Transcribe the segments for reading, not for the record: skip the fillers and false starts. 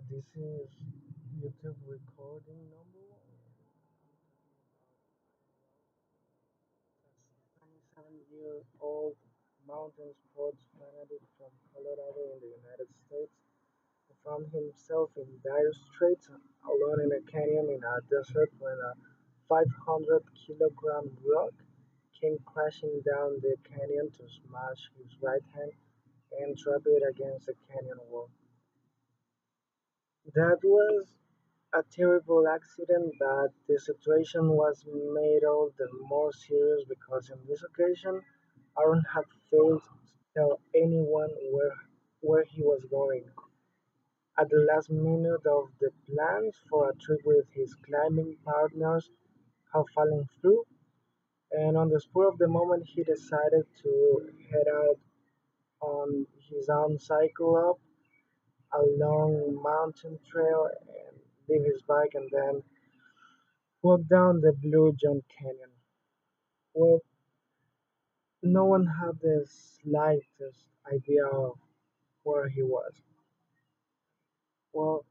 This is YouTube recording number one. 27-year-old mountain sports fanatic from Colorado in the United States who found himself in dire straits alone in a canyon in a desert when a 500-kilogram rock came crashing down the canyon to smash his right hand and trap it against the canyon wall. That was a terrible accident, but the situation was made all the more serious because on this occasion, Aaron had failed to tell anyone where he was going. At the last minute of the plans for a trip with his climbing partners had fallen through, and on the spur of the moment, he decided to head out on his own cycle up a long mountain trail and leave his bike and then walk down the Blue John Canyon. Well, no one had the slightest idea of where he was. Well,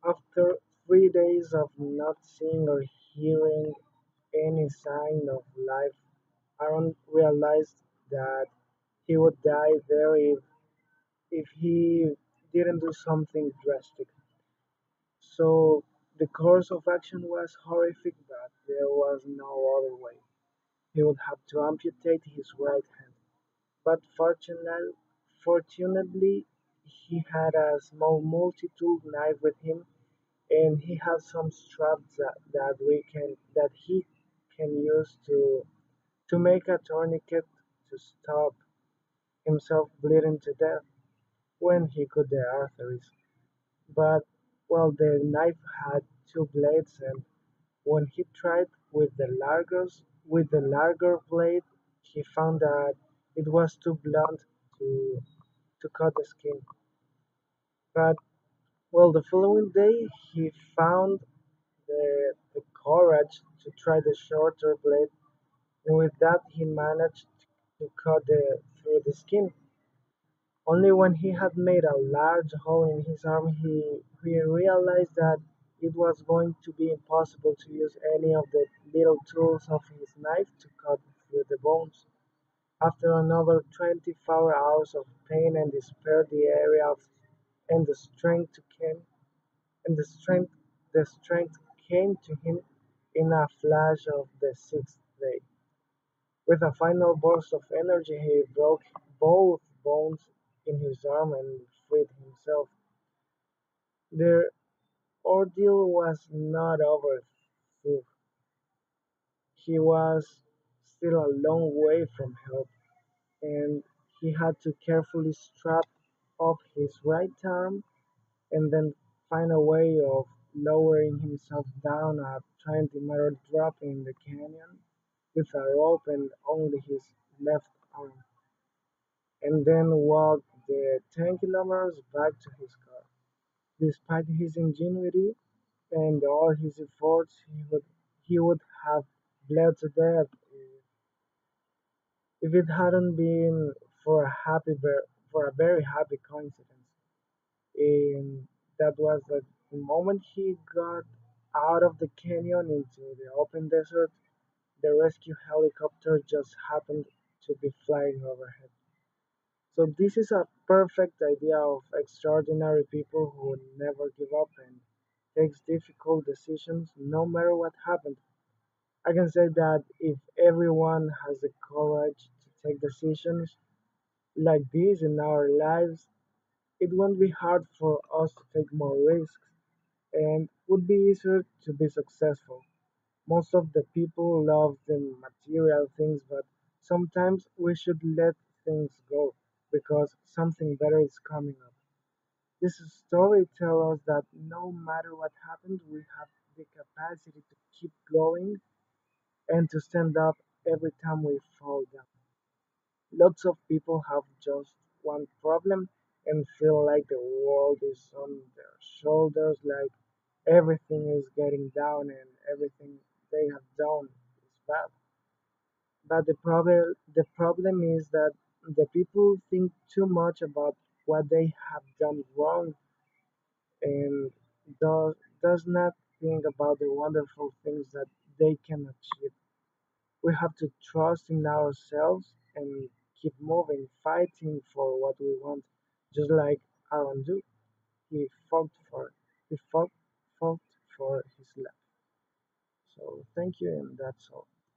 after 3 days of not seeing or hearing any sign of life, Aaron realized that he would die there if he didn't do something drastic. So the course of action was horrific, but there was no other way. He would have to amputate his right hand. But fortunately, he had a small multi-tool knife with him, and he had some straps that he can use to make a tourniquet to stop himself bleeding to death when he cut the arteries. But well, the knife had two blades, and when he tried with the larger blade, he found that it was too blunt to to cut the skin. But well, the following day he found the courage to try the shorter blade, and with that he managed to cut through the skin. Only when he had made a large hole in his arm he realized that it was going to be impossible to use any of the little tools of his knife to cut through the bones. After another 24 hours of pain and despair, the area of, and the strength to came and the strength came to him in a flash of the sixth day. With a final burst of energy, he broke both bones in his arm and freed himself. The ordeal was not over, though. He was still a long way from help, and he had to carefully strap up his right arm and then find a way of lowering himself down a 20-meter drop in the canyon with a rope and only his left arm, and then walk the 10 kilometers back to his car. Despite his ingenuity and all his efforts, he would have bled to death if it hadn't been for for a very happy coincidence. And that was that the moment he got out of the canyon into the open desert, the rescue helicopter just happened to be flying overhead. So this is a perfect idea of extraordinary people who never give up and takes difficult decisions no matter what happens. I can say that if everyone has the courage to take decisions like this in our lives, it won't be hard for us to take more risks and would be easier to be successful. Most of the people love the material things, but sometimes we should let things go because something better is coming up. This story tells us that no matter what happens, we have the capacity to keep going and to stand up every time we fall down. Lots of people have just one problem and feel like the world is on their shoulders, like everything is getting down and everything they have done is bad. But the problem is that the people think too much about what they have done wrong, and does not think about the wonderful things that they can achieve. We have to trust in ourselves and keep moving, fighting for what we want, just like Aaron do. He fought for he fought for his life. So thank you, and that's all.